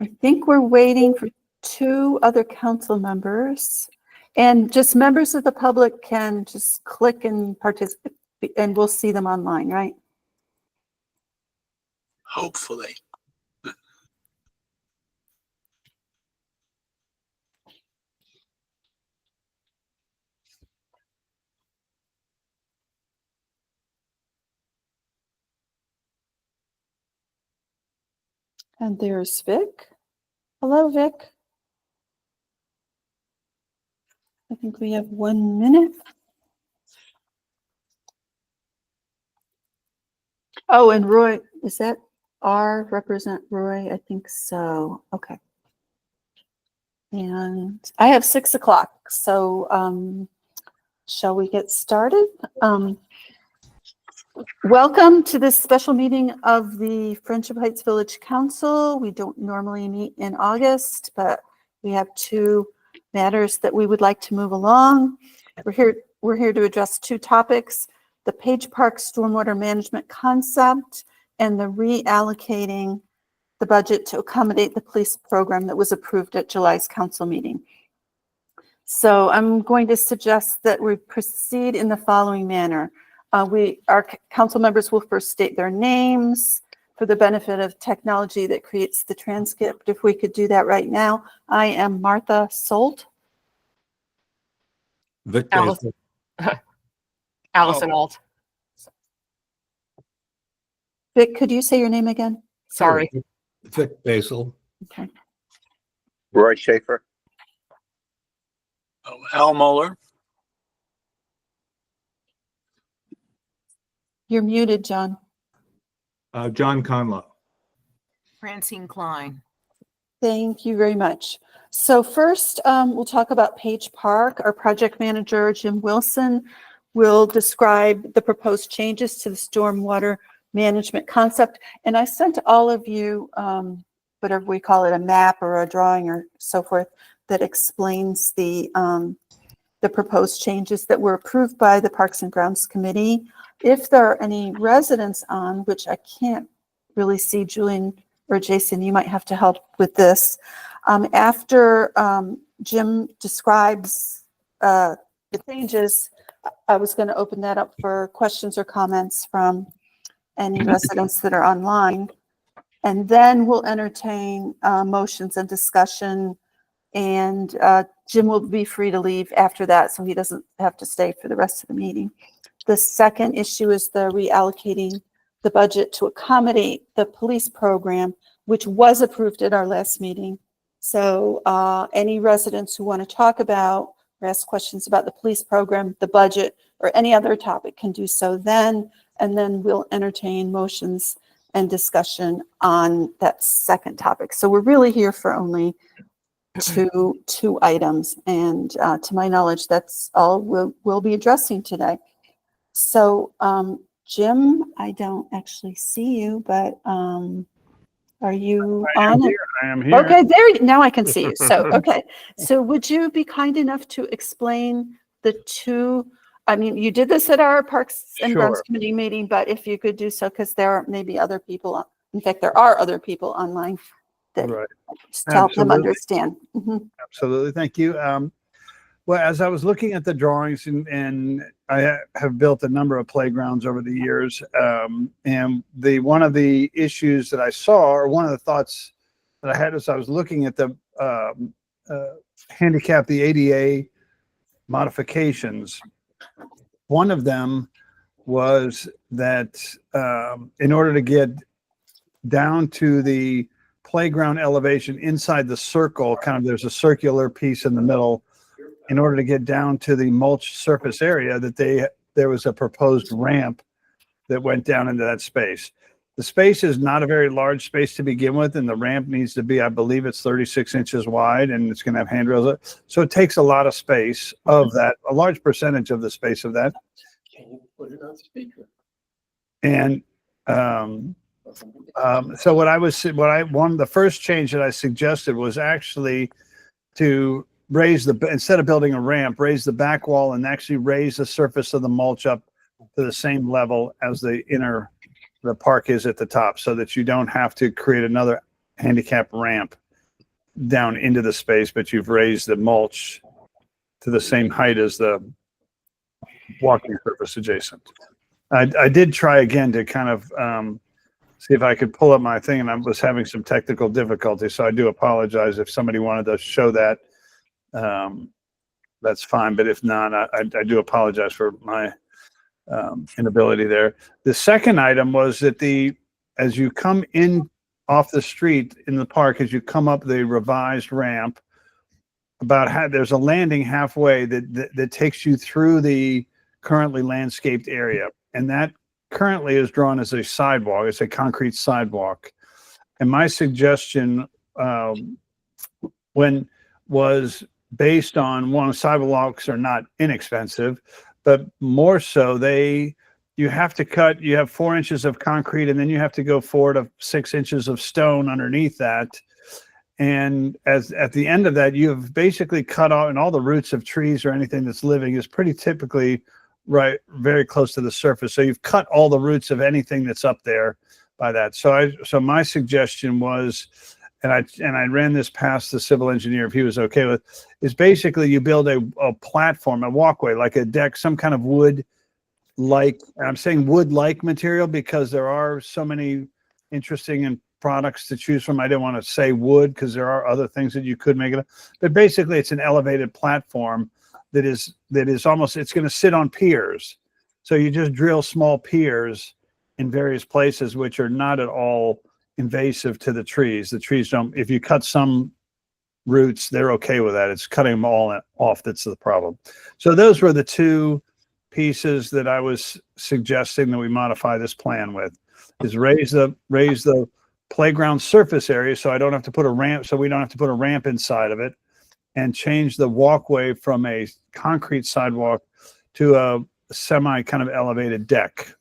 I think we're waiting for 2 other council members, and just members of the public can just click and participate, and we'll see them online, right? Hopefully. And there's Vic. Hello, Vic. I think we have 1 minute. Oh, and Roy, is that R represent Roy? I think so. Okay. And I have 6 o'clock. So shall we get started? Welcome to this special meeting of the Friendship Heights Village Council. We don't normally meet in August, but we have 2 matters that we would like to move along. We're here to address 2 topics: the Page Park stormwater management concept and the reallocating the budget to accommodate the police program that was approved at July's council meeting. So I'm going to suggest that we proceed in the following manner. Our council members will first state their names for the benefit of technology that creates the transcript. If we could do that right now. I am Martha Solt. Vic Allison, Allison Alt. Vic, could you say your name again? Sorry. Vic Basil. Okay. Roy Schaefer. Oh, Al Moeller. You're muted, John. John Conlaw. Francine Klein. Thank you very much. So first, we'll talk about Page Park. Our project manager, Jim Wilson, will describe the proposed changes to the stormwater management concept. And I sent all of you, whatever we call it, a map or a drawing or so forth, that explains the proposed changes that were approved by the Parks and Grounds Committee. If there are any residents on, which I can't really see, Julian or Jason, you might have to help with this. After Jim describes the changes, I was going to open that up for questions or comments from any residents that are online. And then we'll entertain motions and discussion. And Jim will be free to leave after that, so he doesn't have to stay for the rest of the meeting. The second issue is the reallocating the budget to accommodate the police program, which was approved at our last meeting. So any residents who want to talk about or ask questions about the police program, the budget, or any other topic can do so then, and then we'll entertain motions and discussion on that second topic. So we're really here for only two items, and to my knowledge, that's all we'll be addressing today. So Jim, I don't actually see you, but are you on? I am here. Okay, now I can see you. So, okay. So would you be kind enough to explain the 2, I mean, you did this at our Parks and Grounds Committee meeting, but if you could do so, because there are maybe other people, in fact, there are other people online that just to help them understand. Mm-hmm. Absolutely. Thank you. Well, as I was looking at the drawings, and I have built a number of playgrounds over the years, and one of the issues that I saw, or one of the thoughts that I had as I was looking at the the ADA modifications, one of them was that in order to get down to the playground elevation inside the circle, kind of there's a circular piece in the middle, in order to get down to the mulch surface area, that there was a proposed ramp that went down into that space. The space is not a very large space to begin with, and the ramp needs to be, I believe it's 36 inches wide, and it's going to have handrails. So it takes a lot of space of that, a large percentage of the space of that. Can you put it on speaker? And so one of the first change that I suggested was actually to raise instead of building a ramp, raise the back wall and actually raise the surface of the mulch up to the same level as the inner the park is at the top, so that you don't have to create another handicap ramp down into the space, but you've raised the mulch to the same height as the walking surface adjacent. I did try again to kind of see if I could pull up my thing, and I was having some technical difficulty, so I do apologize. If somebody wanted to show that, that's fine, but if not, I do apologize for my inability there. The second item was that as you come in off the street in the park, as you come up the revised ramp, there's a landing halfway that takes you through the currently landscaped area, and that currently is drawn as a sidewalk. It's a concrete sidewalk, and my suggestion was based on sidewalks are not inexpensive, but more so you have 4 inches of concrete, and then you have to go 4 to 6 inches of stone underneath that. And at the end of that, you've basically cut off, and all the roots of trees or anything that's living is pretty typically right very close to the surface. So you've cut all the roots of anything that's up there by that. So my suggestion was, and I ran this past the civil engineer if he was okay with, is basically you build a platform, a walkway, like a deck, some kind of wood-like, and I'm saying wood-like material because there are so many interesting products to choose from. I didn't want to say wood because there are other things that you could make it, but basically it's an elevated platform that is almost, it's going to sit on piers. So you just drill small piers in various places, which are not at all invasive to the trees. The trees don't, if you cut some roots, they're okay with that. It's cutting them all off that's the problem. So those were the two pieces that I was suggesting that we modify this plan with, is raise the playground surface area so I don't have to put a ramp, so we don't have to put a ramp inside of it, and change the walkway from a concrete sidewalk to a semi kind of elevated deck.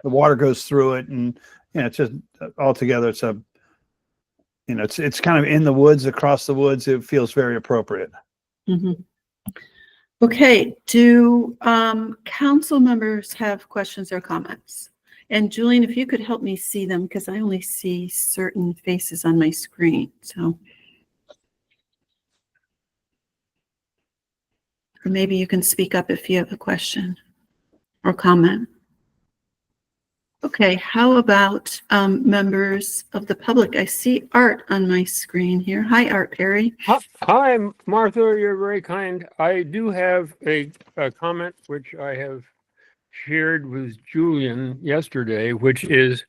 The water goes through it, and it's just altogether it's it's kind of in the woods, across the woods. It feels very appropriate. Mm-hmm. Okay, do council members have questions or comments? And Julian, if you could help me see them, because I only see certain faces on my screen. So, or maybe you can speak up if you have a question or comment. Okay, how about members of the public? I see Art on my screen here. Hi, Art Perry. Hi, Martha, you're very kind. I do have a comment which I have shared with Julian yesterday, which is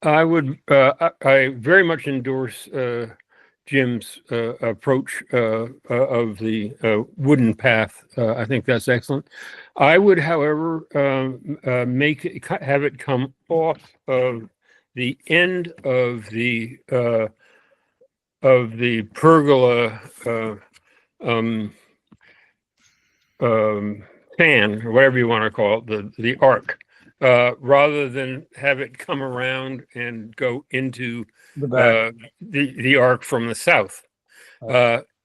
I very much endorse Jim's approach of the wooden path. I think that's excellent. I would, however, have it come off of the end of the pergola fan, or whatever you want to call it, the arc, rather than have it come around and go into the arc from the south.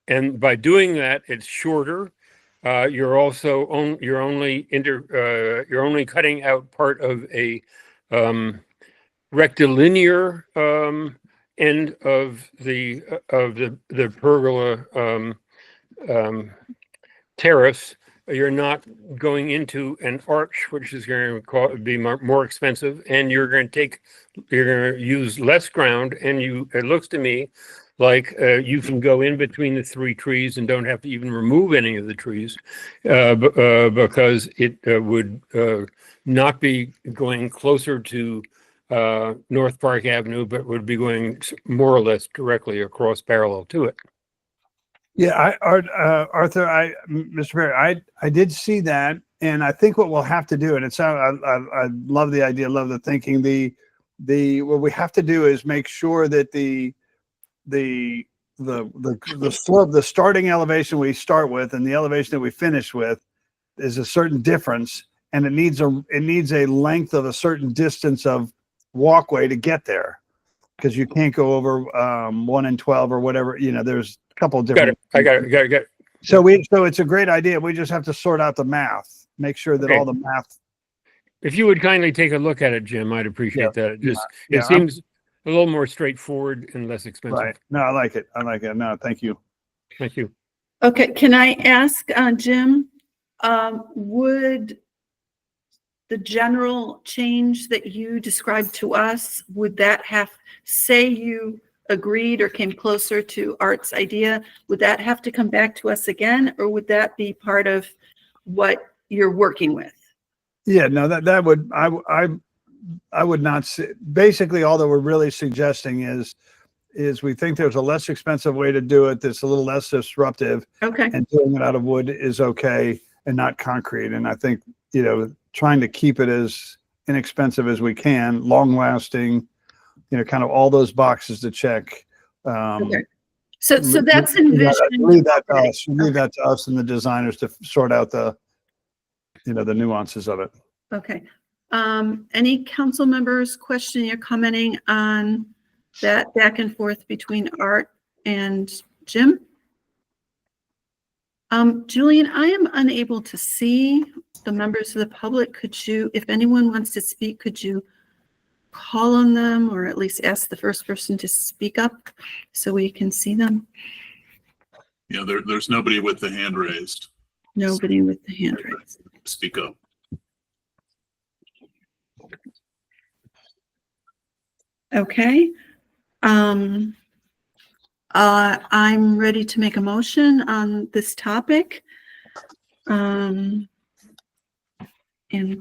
And by doing that, it's shorter. You're also you're only cutting out part of a rectilinear end of the pergola terrace. You're not going into an arch, which is going to be more expensive, and you're going to use less ground. And it looks to me like you can go in between the 3 trees and don't have to even remove any of the trees, because it would not be going closer to North Park Avenue, but would be going more or less directly across parallel to it. Yeah, Arthur, Mr. Perry, I did see that, and I think what we'll have to do, and I love the idea, love the thinking. What we have to do is make sure that the slope, the starting elevation we start with, and the elevation that we finish with, is a certain difference, and it needs a length of a certain distance of walkway to get there, because you can't go over 1 and 12 or whatever. There's couple of different. I got it. So it's a great idea. We just have to sort out the math, make sure that all the math. if you would kindly take a look at it, Jim, I'd appreciate that. It just, yeah, it seems a little more straightforward and less expensive. Right. No, I like it. I like it. No, thank you. Thank you. Okay, can I ask, Jim, would the general change that you described to us, would that have, say you agreed or came closer to Art's idea, would that have to come back to us again, or would that be part of what you're working with? Yeah, no, that would, I would not say, basically all that we're really suggesting is we think there's a less expensive way to do it that's a little less disruptive, Okay, and doing it out of wood is okay and not concrete. And I think, trying to keep it as inexpensive as we can, long lasting, kind of all those boxes to check. okay. So that's envisioned. Leave that to us. Leave that to us and the designers to sort out the nuances of it. Okay. Any council members questioning or commenting on that back and forth between Art and Jim? Julian, I am unable to see the members of the public. Could you, if anyone wants to speak, could you call on them or at least ask the first person to speak up so we can see them? Yeah, there's nobody with the hand raised. Nobody with the hand raised. Speak up. Okay. I'm ready to make a motion on this topic. And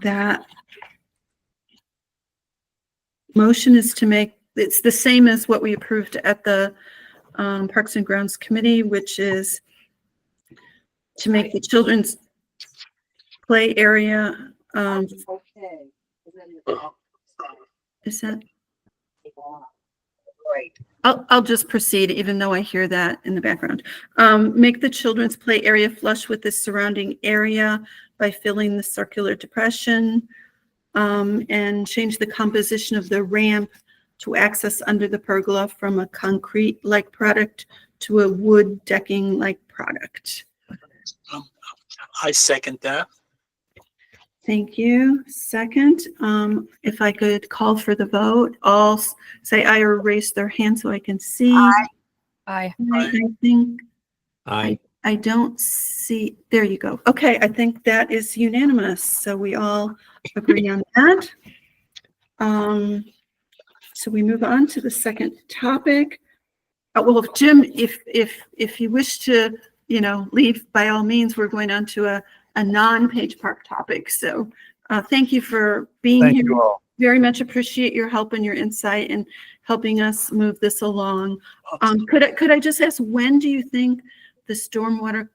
that motion is to make, it's the same as what we approved at the Parks and Grounds Committee, which is to make the children's play area, is that? I'll just proceed, even though I hear that in the background. Make the children's play area flush with the surrounding area by filling the circular depression, and change the composition of the ramp to access under the pergola from a concrete-like product to a wood decking-like product. I second that. Thank you. Second, if I could call for the vote, all say aye or raise their hand so I can see. Aye. I think Aye. I don't see, there you go. Okay, I think that is unanimous. So we all agree on that. So we move on to the second topic. Well, if Jim, if you wish to, leave, by all means, we're going on to a non-Page Park topic. So thank you for being Thank here. you all. Very much appreciate your help and your insight and helping us move this along. Could I just ask, when do you think the stormwater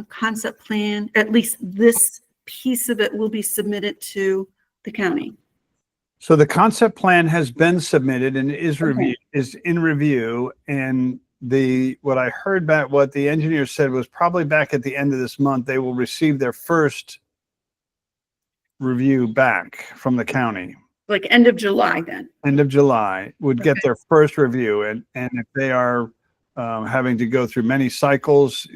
concept plan, at least this piece of it, will be submitted to the county? So the concept plan has been submitted and is Okay. in review. And what I heard back, what the engineer said was probably back at the end of this month, they will receive their first review back from the county. Like end of July then? End of July would get Okay. their first review. And if they are having to go through many cycles,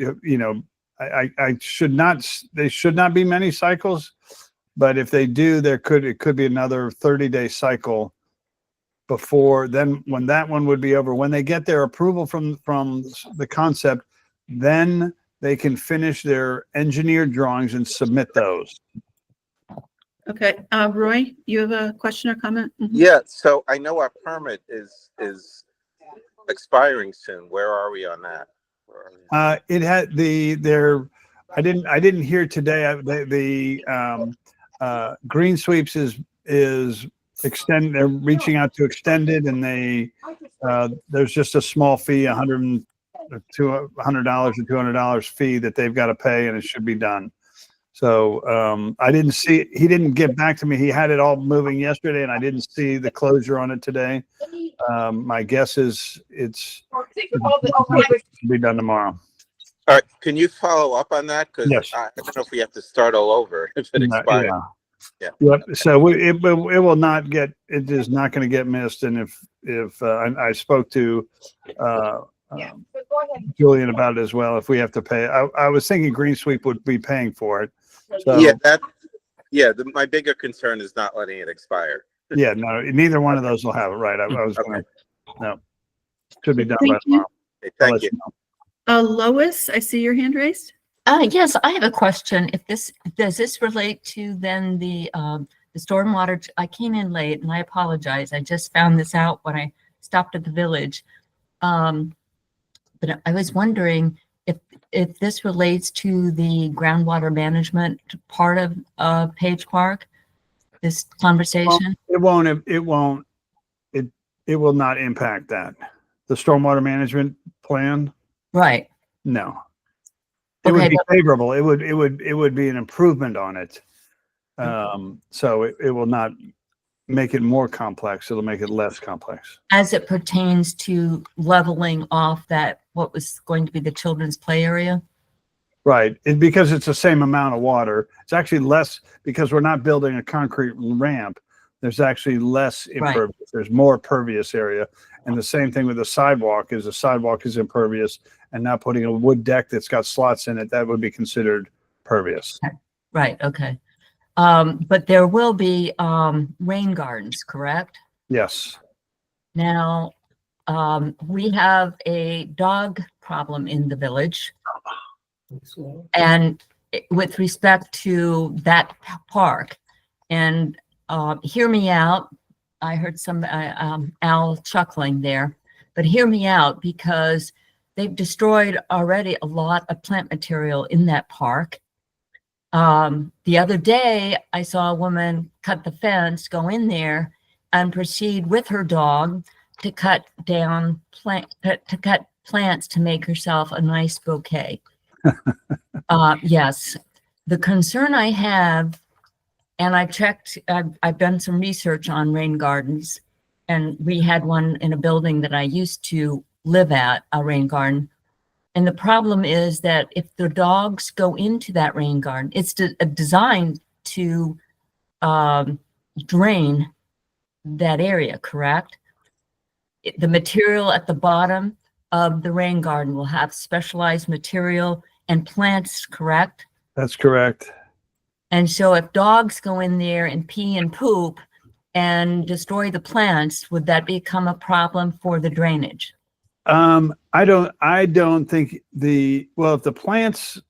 I should not, they should not be many cycles. But if they do, it could be another 30-day cycle before then, when that one would be over. When they get their approval from the concept, then they can finish their engineered drawings and submit those. Okay, Roy, you have a question or comment? Mhm. Yeah, so I know our permit is expiring soon. Where are we on that? It had I didn't hear today. The Green Sweeps is they're reaching out to extend it, and there's just a small fee, $100 or $200 fee that they've got to pay, and it should be done. So I didn't see, he didn't get back to me. He had it all moving yesterday, and I didn't see the closure on it today. My guess is it'll be done tomorrow. All right, can you follow up on that? Because Yes. I don't know if we have to start all over if it expired. Yeah. Yep. So it will not get, it is not going to get missed. And if I spoke to Julian about it as well, if we have to pay, I was thinking Green Sweep would be paying for it. So, Yeah, Yeah, my bigger concern is not letting it expire. Yeah, no, neither one of those will have it, right? I was Okay. gonna, no. Should be done by Thank you. tomorrow. Okay, I'll thank let you. know. Lois, I see your hand raised. Yes, I have a question. Does this relate to then the stormwater? I came in late and I apologize. I just found this out when I stopped at the village. But I was wondering if this relates to the groundwater management part of Page Park, this conversation. It will not impact that. The stormwater management plan, Right. no. It would Okay, be favorable. It would be an improvement on it. So it will not make it more complex. It'll make it less complex. as it pertains to leveling off what was going to be the children's play area. Right. Because it's the same amount of water. It's actually less because we're not building a concrete ramp. There's actually less impervious. Right. There's more pervious area. And the same thing with the sidewalk is impervious, and not putting a wood deck that's got slots in it, that would be considered pervious. Okay. Right. Okay. But there will be rain gardens, correct? Yes. Now, we have a dog problem in the village. And with respect to that park, and hear me out. I heard some Al chuckling there, but hear me out, because they've destroyed already a lot of plant material in that park. The other day, I saw a woman cut the fence, go in there, and proceed with her dog to cut down plants to make herself a nice bouquet. Yes, the concern I have, and I've done some research on rain gardens, and we had one in a building that I used to live at, a rain garden. And the problem is that if the dogs go into that rain garden, it's designed to drain that area, correct? The material at the bottom of the rain garden will have specialized material and plants, correct? That's correct. And so if dogs go in there and pee and poop and destroy the plants, would that become a problem for the drainage? I don't think if the plants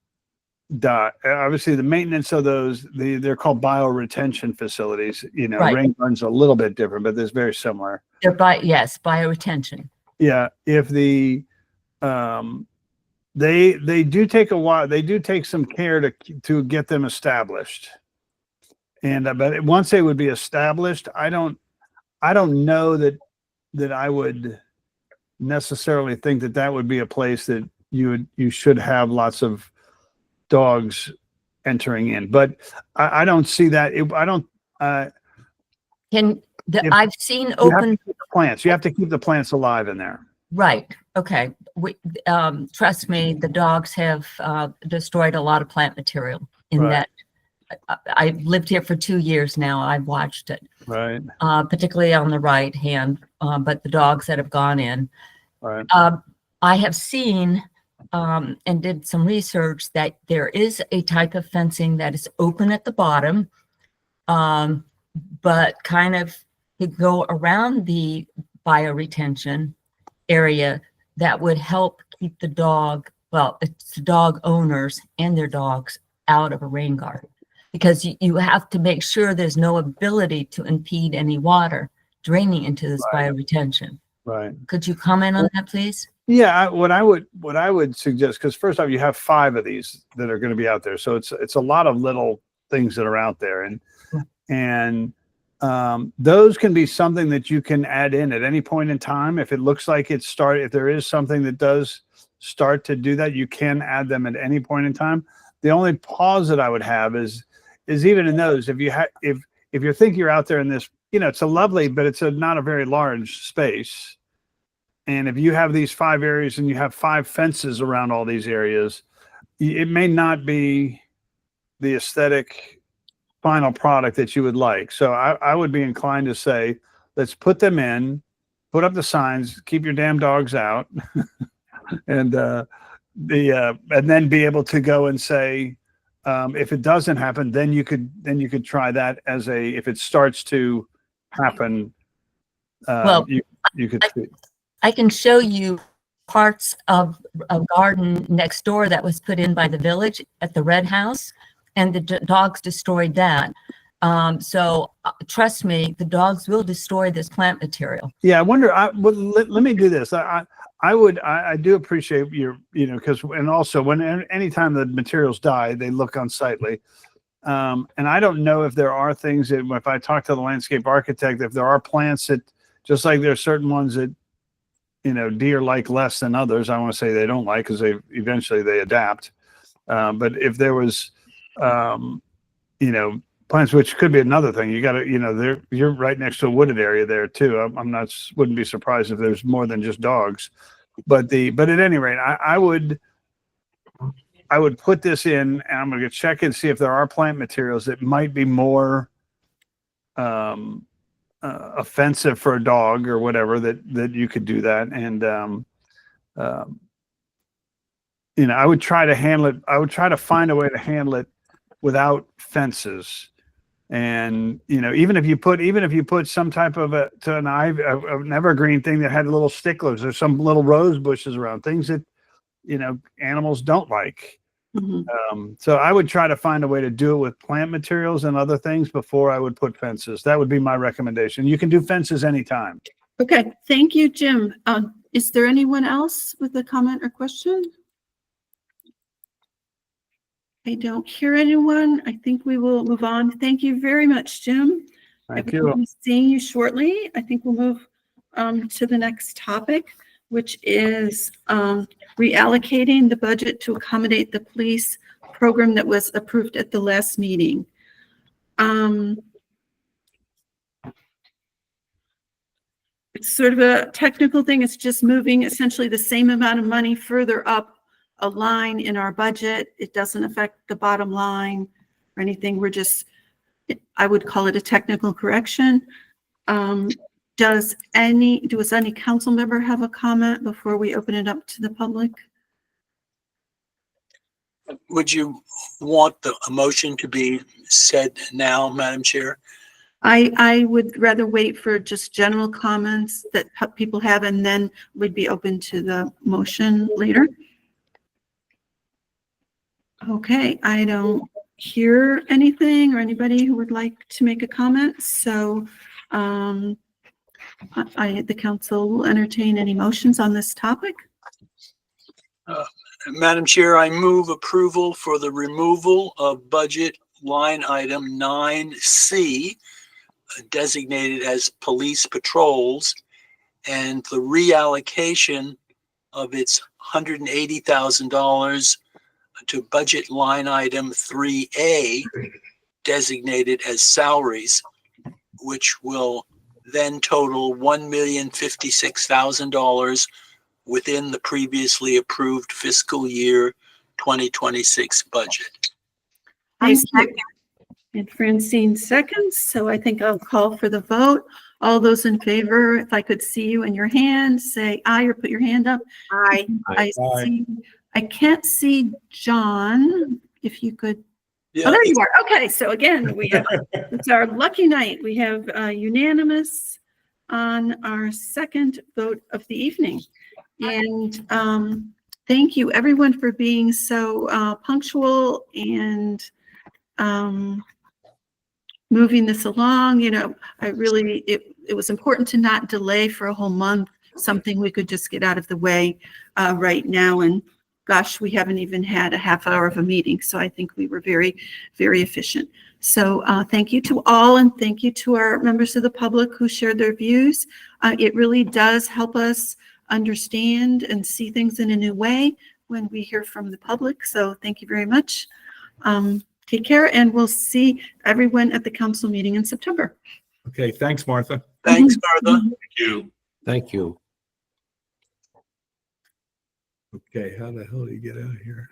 die, obviously the maintenance of those, they're called bioretention facilities, Right. Rain gardens are a little bit different, but they're very similar. They're bioretention. Yeah. If they do take a while, they do take some care to get them established. And, but once they would be established, I don't know that I would necessarily think that would be a place that you should have lots of dogs entering in, but I don't see that. I've seen open plants. You have to keep the plants alive in there. Right. Okay. Trust me, the dogs have destroyed a lot of plant material in Right. that. I've lived here for 2 years now. I've watched it, Right. particularly on the right hand, but the dogs that have gone in. Right. I have seen and did some research that there is a type of fencing that is open at the bottom, but kind of to go around the bioretention area that would help keep the dog, it's the dog owners and their dogs out of a rain garden, because you have to make sure there's no ability to impede any water draining into this bioretention. Right. Could you comment on that, please? Yeah. What I would suggest, because first off, you have 5 of these that are going to be out there. So it's a lot of little things that are out there. And those can be something that you can add in at any point in time. If it looks like if there is something that does start to do that, you can add them at any point in time. The only pause that I would have is even in those, if you think you're out there in this, it's a lovely, but it's not a very large space. And if you have these 5 areas and you have 5 fences around all these areas, it may not be the aesthetic final product that you would like. So I would be inclined to say, let's put them in, put up the signs, keep your damn dogs out, and then be able to go and say, If it doesn't happen, then you could try that as if it starts to happen, Well, you could see. I can show you parts of a garden next door that was put in by the village at the Red House, and the dogs destroyed that. So trust me, the dogs will destroy this plant material. Yeah, I wonder. Let me do this. I do appreciate your, because, and also anytime the materials die, they look unsightly. And I don't know if there are things that, if I talk to the landscape architect, if there are plants that, just like there's certain ones that, deer like less than others. I want to say they don't like, because eventually they adapt. But if there was, plants, which could be another thing, you got to, you're right next to a wooded area there too. Wouldn't be surprised if there's more than just dogs. But at any rate, I would put this in, and I'm going to check and see if there are plant materials that might be more offensive for a dog or whatever, that you could do that. And I would try to handle it. I would try to find a way to handle it without fences. And even if you put some type of an evergreen thing that had little sticklers or some little rose bushes around, things that animals don't like. Mm-hmm. So I would try to find a way to do it with plant materials and other things before I would put fences. That would be my recommendation. You can do fences anytime. Okay, thank you, Jim. Is there anyone else with a comment or question? I don't hear anyone. I think we will move on. Thank you very much, Jim. Thank I will you. be seeing you shortly. I think we'll move to the next topic, which is reallocating the budget to accommodate the police program that was approved at the last meeting. It's sort of a technical thing. It's just moving essentially the same amount of money further up a line in our budget. It doesn't affect the bottom line or anything. I would call it a technical correction. Does any council member have a comment before we open it up to the public? Would you want a motion to be said now, Madam Chair? I would rather wait for just general comments that people have, and then we'd be open to the motion later. Okay, I don't hear anything or anybody who would like to make a comment, so the council will entertain any motions on this topic. Madam Chair, I move approval for the removal of budget line item 9C, designated as police patrols, and the reallocation of its $180,000 to budget line item 3A, designated as salaries, which will then total $1,056,000 within the previously approved fiscal year 2026 budget. Thank you. And Francine seconds, so I think I'll call for the vote. All those in favor, if I could see you in your hand, say aye or put your hand up. Aye. I can't see John, if you could. Yeah, Oh, there you are. Okay, so again, it's our lucky night. We have unanimous on our second vote of the evening. And thank you everyone for being so punctual and moving this along. It was important to not delay for a whole month, something we could just get out of the way right now. And gosh, we haven't even had a half hour of a meeting. So I think we were very, very efficient. So thank you to all, and thank you to our members of the public who shared their views. It really does help us understand and see things in a new way when we hear from the public. So thank you very much. Take care, and we'll see everyone at the council meeting in September. Okay, thanks, Martha. thanks, Martha. Thank you. Thank you. Okay, how the hell do you get out of here?